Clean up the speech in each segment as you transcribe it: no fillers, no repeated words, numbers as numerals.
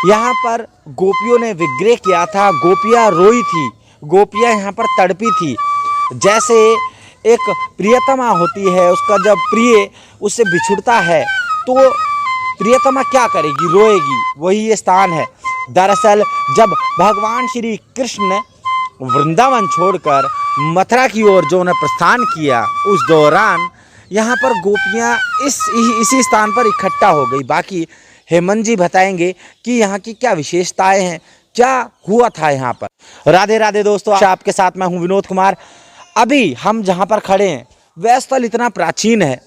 यहाँ पर गोपियों ने विग्रह किया था, गोपियाँ रोई थी, गोपियाँ यहाँ पर तड़पी थी। जैसे एक प्रियतमा होती है, उसका जब प्रिय उससे बिछुड़ता है तो प्रियतमा क्या करेगी, रोएगी, वही ये स्थान है। दरअसल जब भगवान श्री कृष्ण वृंदावन छोड़कर मथुरा की ओर जो उन्हें प्रस्थान किया, उस दौरान यहाँ पर गोपियाँ इसी स्थान पर इकट्ठा हो गई। बाकी हेमंत जी बताएंगे कि यहाँ की क्या विशेषताएं हैं, क्या हुआ था यहाँ पर। राधे राधे दोस्तों, आपके साथ मैं हूँ विनोद कुमार। अभी हम जहाँ पर खड़े हैं वह स्थल इतना प्राचीन है।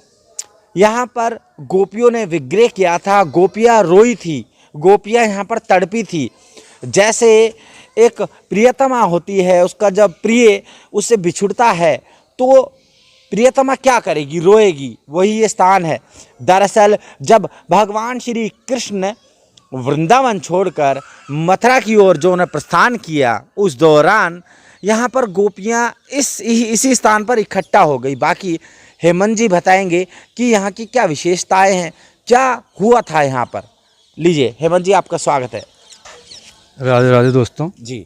यहाँ पर गोपियों ने विग्रह किया था, गोपियाँ रोई थी, गोपियाँ यहाँ पर तड़पी थी। जैसे एक प्रियतमा होती है, उसका जब प्रिय उससे बिछुड़ता है तो प्रियतमा क्या करेगी, रोएगी, वही ये स्थान है। दरअसल जब भगवान श्री कृष्ण वृंदावन छोड़कर मथुरा की ओर जो उन्हें प्रस्थान किया, उस दौरान यहाँ पर गोपियाँ इसी स्थान पर इकट्ठा हो गई। बाकी हेमंत जी बताएंगे कि यहाँ की क्या विशेषताएं हैं, क्या हुआ था यहाँ पर। लीजिए हेमंत जी, आपका स्वागत है। राधे राधे दोस्तों जी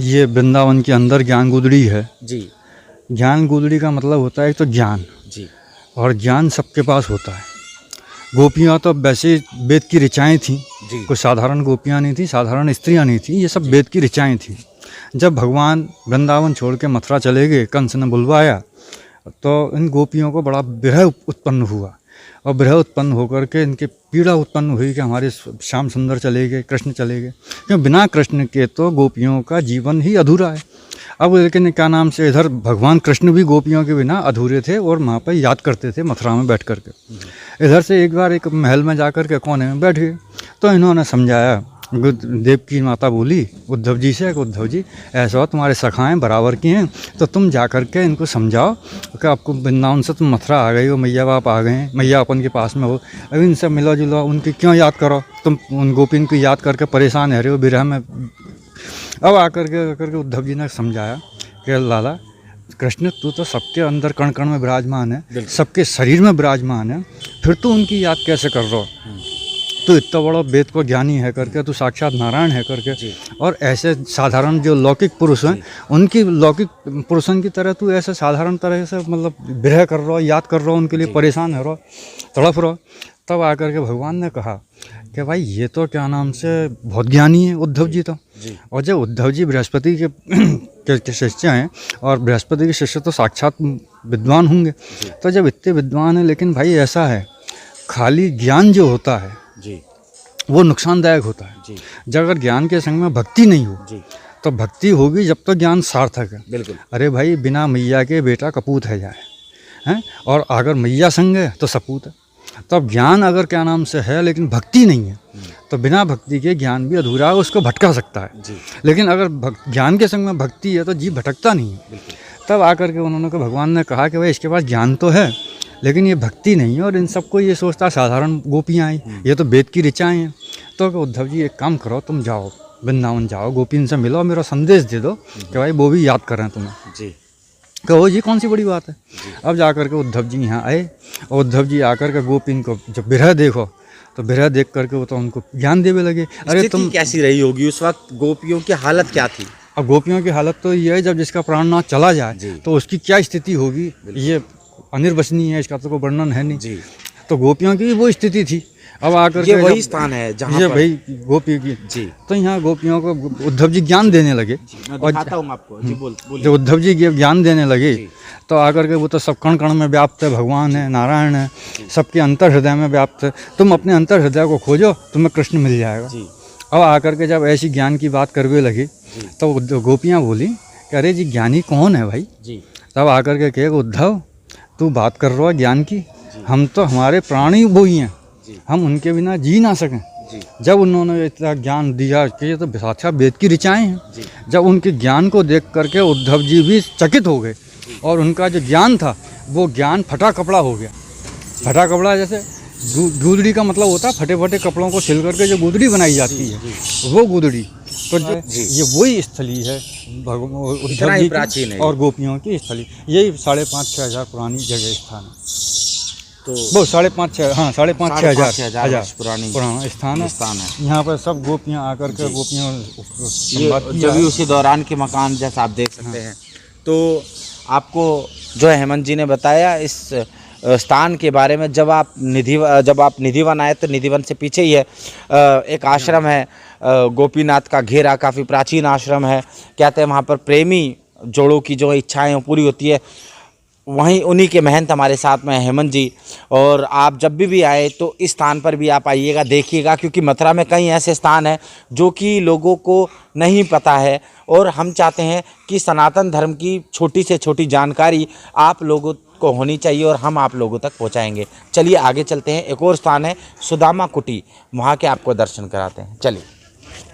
ये वृंदावन के अंदर ज्ञान गुदड़ी है जी ज्ञान गुदड़ी का मतलब होता है तो ज्ञान, जी और ज्ञान सबके पास होता है। गोपियाँ तो वैसे वेद की ऋचाएँ थीं, कोई साधारण गोपियाँ नहीं थी, साधारण स्त्रियाँ नहीं थी, ये सब वेद की ऋचाएँ थीं। जब भगवान वृंदावन छोड़ के मथुरा चले गए, कंस ने बुलवाया, तो इन गोपियों को बड़ा विरह उत्पन्न हुआ, और विरह उत्पन्न होकर के इनके पीड़ा उत्पन्न हुई कि हमारे श्याम सुंदर चले गए, कृष्ण चले गए। क्यों, बिना कृष्ण के तो गोपियों का जीवन ही अधूरा है। अब लेकिन क्या नाम से इधर भगवान कृष्ण भी गोपियों के बिना अधूरे थे और वहाँ पर याद करते थे मथुरा में बैठ कर के। इधर से एक बार एक महल में जा कर के कोने में बैठ गए, तो इन्होंने समझाया, देव की माता बोली उद्धव जी से, उद्धव जी ऐसा तुम्हारे सखाएँ बराबर की हैं, तो तुम जा कर के इनको समझाओ कि आपको वृंदावन से तुम मथुरा आ गए हो, मैया बाप आ गए हैं, मैया अपन के पास में हो, अभी इनसे मिलो जुलो, उनकी क्यों याद करो, तुम उन गोपिन को याद करके परेशान है रहे हो विरह में। अब आकर के उद्धव जी ने समझाया कि लाला कृष्ण तू तो सबके अंदर कण कण में विराजमान है, सबके शरीर में विराजमान है, फिर तू उनकी याद कैसे कर रहा हो? तो इतना बड़ा वेद को ज्ञानी है करके, तो साक्षात नारायण है करके, और ऐसे साधारण जो लौकिक पुरुष हैं उनकी लौकिक पुरुषों की तरह तू ऐसे साधारण तरह से मतलब विरह कर रहा हो, याद कर रहा हो, उनके लिए परेशान है रहो, तड़प रहो। तब आकर के भगवान ने कहा कि भाई ये तो क्या नाम से बहुत ज्ञानी है उद्धव जी तो, और जब उद्धव जी बृहस्पति के शिष्य हैं, और बृहस्पति के शिष्य तो साक्षात विद्वान होंगे, तो जब इतने विद्वान हैं, लेकिन भाई ऐसा है खाली ज्ञान जो होता है वो नुकसानदायक होता है। जब अगर ज्ञान के संग में भक्ति नहीं हो तो भक्ति होगी जब तो ज्ञान सार्थक है। बिल्कुल। अरे भाई बिना मैया के बेटा कपूत है जाए हैं, और अगर मैया संग है तो सपूत है। तो अब ज्ञान अगर क्या नाम से है लेकिन भक्ति नहीं है तो बिना भक्ति के ज्ञान भी अधूरा है, उसको भटका सकता है। लेकिन अगर ज्ञान के संग में भक्ति है तो जीव भटकता नहीं है। तब आकर के उन्होंने भगवान ने कहा कि भाई इसके पास ज्ञान तो है लेकिन ये भक्ति नहीं है, और इन सबको ये सोचता साधारण गोपियाँ हैं, ये तो वेद की ऋचाएँ हैं। तो उद्धव जी एक काम करो, तुम जाओ वृंदावन जाओ, गोपिन से मिलो, मेरा संदेश दे दो कि भाई वो भी याद करें तुम्हें जी। कहो जी कौन सी बड़ी बात है। अब जा कर के उद्धव जी यहाँ आए, और उद्धव जी आकर के गोपिन को जब विरह देखो तो विरह देख करके वो तो उनको ज्ञान देने लगे। अरे तुम कैसी रही होगी उस वक्त, गोपियों की हालत क्या थी? अब गोपियों की हालत तो ये है, जब जिसका प्राणनाथ चला जाए तो उसकी क्या स्थिति होगी ये अनिर्वचनीय है, इसका तो कोई वर्णन है नहीं जी। तो गोपियों की वो स्थिति थी। अब आकर ये वही स्थान है जहाँ ये भाई गोपी की जी। तो यहाँ गोपियों को उद्धव जी ज्ञान देने लगे, और आपको जी जो उद्धव जी ज्ञान देने लगे तो आकर के वो तो सब कण कण में व्याप्त है, भगवान है, नारायण है, सबके अंतर हृदय में व्याप्त है। तुम अपने अंतर हृदय को खोजो, तुम्हें कृष्ण मिल जाएगा। अब आकर के जब ऐसी ज्ञान की बात करवे लगी तो गोपियाँ बोली कि अरे जी ज्ञानी कौन है भाई? तब आकर के कहे उद्धव तू बात कर रहा है ज्ञान की, हम तो हमारे प्राणी वो ही हैं, हम उनके बिना जी ना सकें। जब उन्होंने इतना ज्ञान दिया कि ये तो साक्षात वेद की ऋचाएँ हैं, जब उनके ज्ञान को देख करके उद्धव जी भी चकित हो गए, और उनका जो ज्ञान था वो ज्ञान फटा कपड़ा हो गया। फटा कपड़ा जैसे गुदड़ी का मतलब होता है फटे फटे कपड़ों को सिल करके जो गुदड़ी बनाई जाती है, वो गुदड़ी। तो ये वही स्थली है उद्धव जी की और गोपियों की स्थली। यही 5,500-6,000 पुरानी जगह स्थान है। तो वो 5,500 हाँ 5,500 वर्ष पुराना स्थान है। यहाँ पर सब गोपियाँ आकर के गोपियाँ ये जब भी उसी दौरान के मकान जैसा आप देख सकते हैं। तो आपको जो है हेमंत जी ने बताया इस स्थान के बारे में। जब आप निधिवन आए तो निधिवन से पीछे ही है एक आश्रम है गोपीनाथ का घेरा, काफ़ी प्राचीन आश्रम है। कहते हैं वहाँ पर प्रेमी जोड़ों की जो इच्छाएं पूरी होती है। वहीं उन्हीं के महंत हमारे साथ में हेमंत जी। और आप जब भी आए तो इस स्थान पर भी आप आइएगा, देखिएगा, क्योंकि मथुरा में कई ऐसे स्थान हैं जो कि लोगों को नहीं पता है और हम चाहते हैं कि सनातन धर्म की छोटी से छोटी जानकारी आप लोगों को होनी चाहिए और हम आप लोगों तक पहुंचाएंगे। चलिए आगे चलते हैं। एक और स्थान है सुदामा कुटी, वहाँ के आपको दर्शन कराते हैं। चलिए।